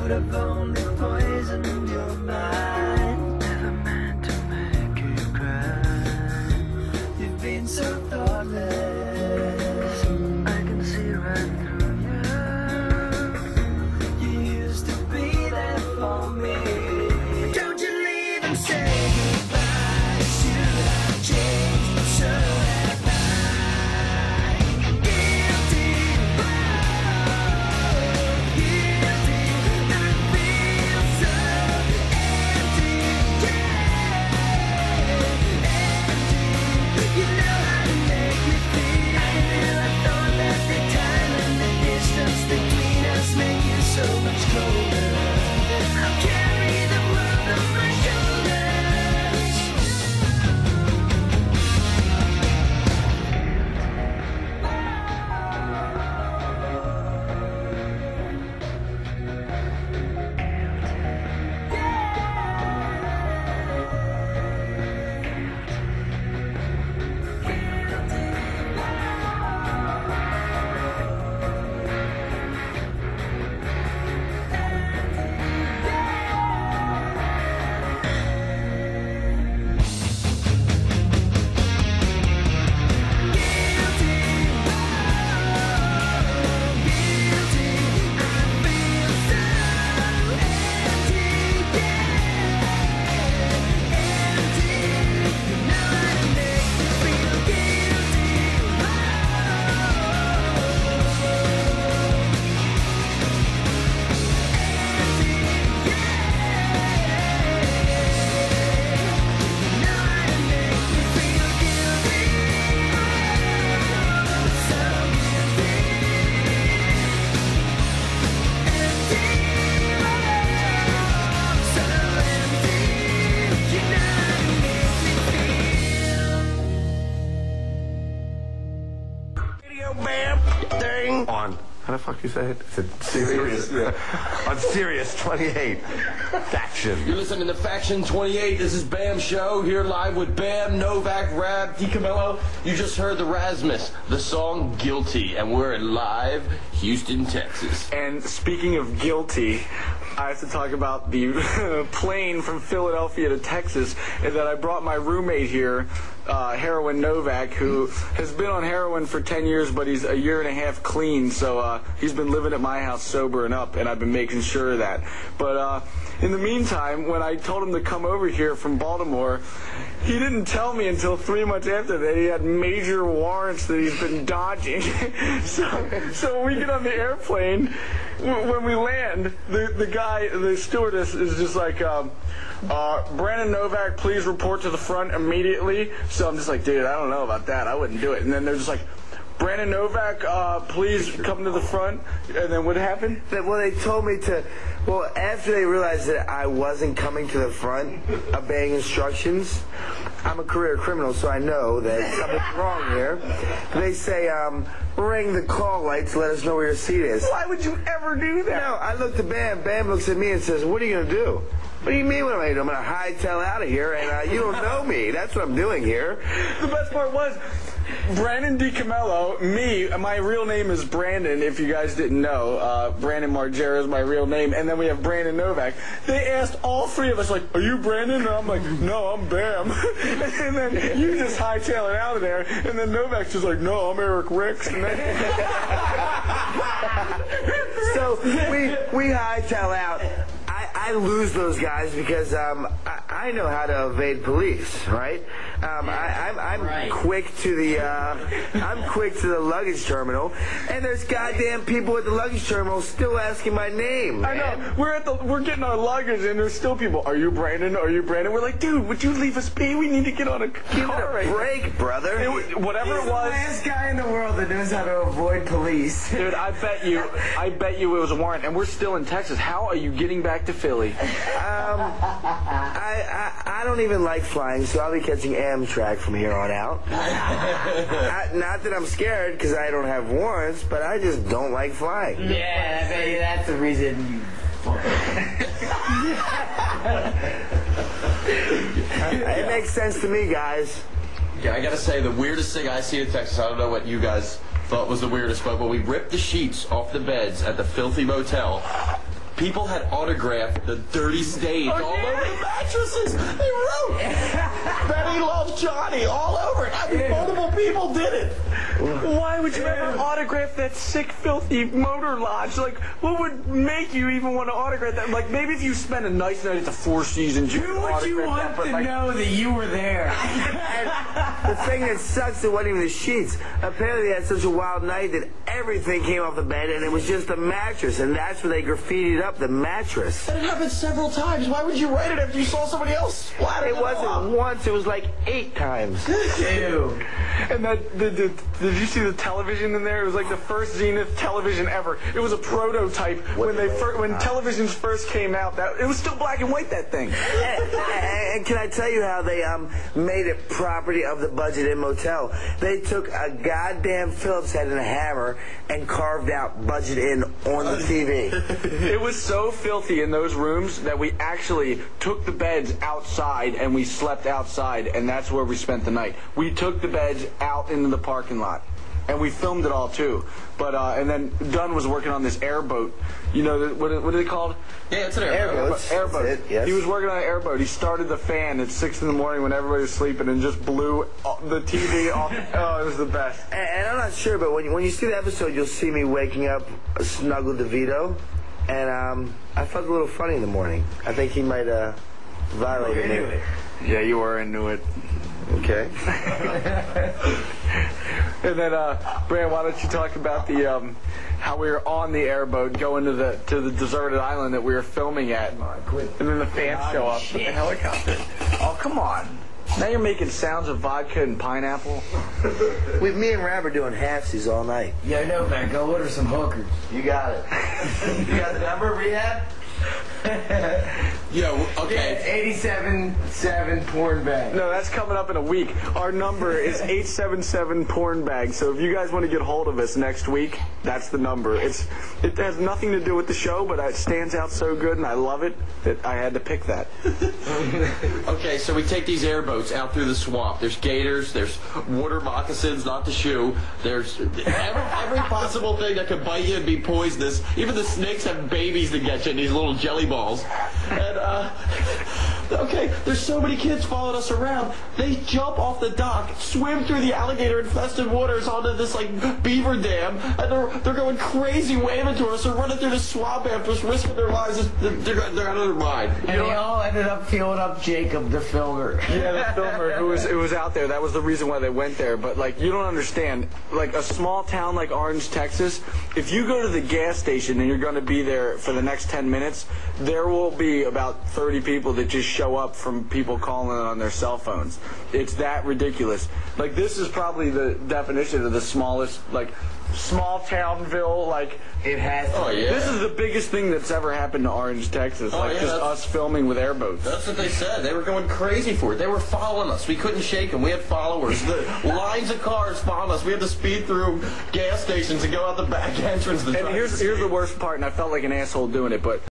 could have only poisoned your mind. Never meant to make you cry. You've been so thoughtless, I can see right through you. You used to be there for me. Don't you leave and say goodbye. Should have changed, but so have I. Guilty, oh, guilty. I feel so empty, yeah, empty. You know how to make me feel. I thought that the time and the distance between us make you so much colder. I'll carry the world on my shoulders. Radio Bam thing on. How the fuck you say it? Is it Sirius? Yeah. On Sirius 28. Faction. You're listening to Faction 28. This is Bam Show, here live with Bam, Novak, Rab, DiCamillo. You just heard the Rasmus, the song Guilty, and we're in live Houston, Texas. And speaking of guilty, I have to talk about the plane from Philadelphia to Texas, and that I brought my roommate here, Heroin Novak, who has been on heroin for 10 years, but he's a year and a half clean, so he's been living at my house sober and up, and I've been making sure of that. But in the meantime, when I told him to come over here from Baltimore, he didn't tell me until 3 months after that he had major warrants that he's been dodging. So when we get on the airplane, when we land, the stewardess is just like, Brandon Novak, please report to the front immediately. So I'm just like, dude, I don't know about that. I wouldn't do it. And then they're just like, Brandon Novak, please come to the front. And then what happened? Well, they told me to. Well, after they realized that I wasn't coming to the front, obeying instructions, I'm a career criminal, so I know that something's wrong here. They say, ring the call light to let us know where your seat is. Why would you ever do that? No, I looked at Bam. Bam looks at me and says, what are you going to do? What do you mean what am I going to do? I'm going to hightail out of here, and you don't know me. That's what I'm doing here. The best part was, Brandon DiCamillo, me, my real name is Brandon, if you guys didn't know. Bam Margera is my real name, and then we have Brandon Novak. They asked all three of us, like, are you Brandon? And I'm like, no, I'm Bam. And then you just hightail it out of there, and then Novak's just like, no, I'm Eric Ricks. And then So we hightail out. I lose those guys because I know how to evade police, right? I'm quick to the luggage terminal, and there's goddamn people at the luggage terminal still asking my name. I know. We're getting our luggage, and there's still people. Are you Brandon? Are you Brandon? We're like, dude, would you leave us be? We need to get on a car right break, brother. Whatever He's it was. the last guy in the world that knows how to avoid police. Dude, I bet you it was a warrant, and we're still in Texas. How are you getting back to Philly? I don't even like flying, so I'll be catching Amtrak from here on out. Not that I'm scared, because I don't have warrants, but I just don't like flying. Yeah, I bet you that's the reason you... It makes sense to me, guys. Yeah, I gotta say, the weirdest thing I see in Texas, I don't know what you guys thought was the weirdest, but when we ripped the sheets off the beds at the filthy motel, people had autographed the dirty stains all over the mattresses. They wrote Betty loves Johnny all over it. I mean, multiple people did it. Why would you ever autograph that sick, filthy motor lodge? Like, what would make you even want to autograph that? Like, maybe if you spent a nice night at the Four Seasons, you Who would you want to know that you were there? The thing that sucks, it wasn't even the sheets. Apparently, they had such a wild night that everything came off the bed, and it was just the mattress, and that's where they graffitied up the mattress. And it happened several times. Why would you write it after you saw somebody else splatter It wasn't once, it was like 8 times. Ew. And did you see the television in there? It was like the first Zenith television ever. It was a prototype when televisions first came out. It was still black and white, that thing. And can I tell you how they made it property of the Budget Inn Motel? They took a goddamn Phillips head and a hammer and carved out Budget Inn on the TV. It was so filthy in those rooms that we actually took the beds outside and we slept outside, and that's where we spent the night. We took the beds out into the parking lot, and we filmed it all too. But and then Dunn was working on this airboat. You know what are they called? Yeah, it's an airboat. Airboats. That's it, yes. He was working on an airboat. He started the fan at 6 in the morning when everybody was sleeping and just blew the TV off. Oh, it was the best. And I'm not sure, but when you see the episode, you'll see me waking up snuggled to Vito, and I felt a little funny in the morning. I think he might violate me. Yeah, you were into it. Okay. And then, Brand, why don't you talk about the how we were on the airboat going to the deserted island that we were filming at, and then the fans show up with the helicopter. Oh, come on! Now you're making sounds of vodka and pineapple. Me and Rab are doing halfsies all night. Yeah, I know, man. Go order some hookers. You got it. You got the number, Rehab? Yo, okay. It's 87.7 porn bag. No, that's coming up in a week. Our number is 877 porn bag. So if you guys want to get hold of us next week, that's the number. It has nothing to do with the show, but it stands out so good and I love it that I had to pick that. Okay, so we take these airboats out through the swamp. There's gators, there's water moccasins, not the shoe. There's every possible thing that could bite you and be poisonous. Even the snakes have babies to get you in these little jelly balls. And, okay, there's so many kids following us around. They jump off the dock, swim through the alligator-infested waters onto this, like, beaver dam, and they're going crazy waving to us. They're running through the swamp after us, risking their lives. They're out of their mind. And they all ended up feeling up Jacob, the filmer. Yeah, the filmer who was out there. That was the reason why they went there. But, like, you don't understand. Like, a small town like Orange, Texas, if you go to the gas station and you're going to be there for the next 10 minutes, there will be about 30 people that just show up from people calling on their cell phones. It's that ridiculous. Like, this is probably the definition of the smallest, like, small townville, like, It has to. Oh, yeah. this is the biggest thing that's ever happened to Orange, Texas. Oh, like, yeah, just us filming with airboats. That's what they said. They were going crazy for it. They were following us. We couldn't shake them. We had followers. The lines of cars following us. We had to speed through gas stations and go out the back entrance. And here's the worst part, and I felt like an asshole doing it, but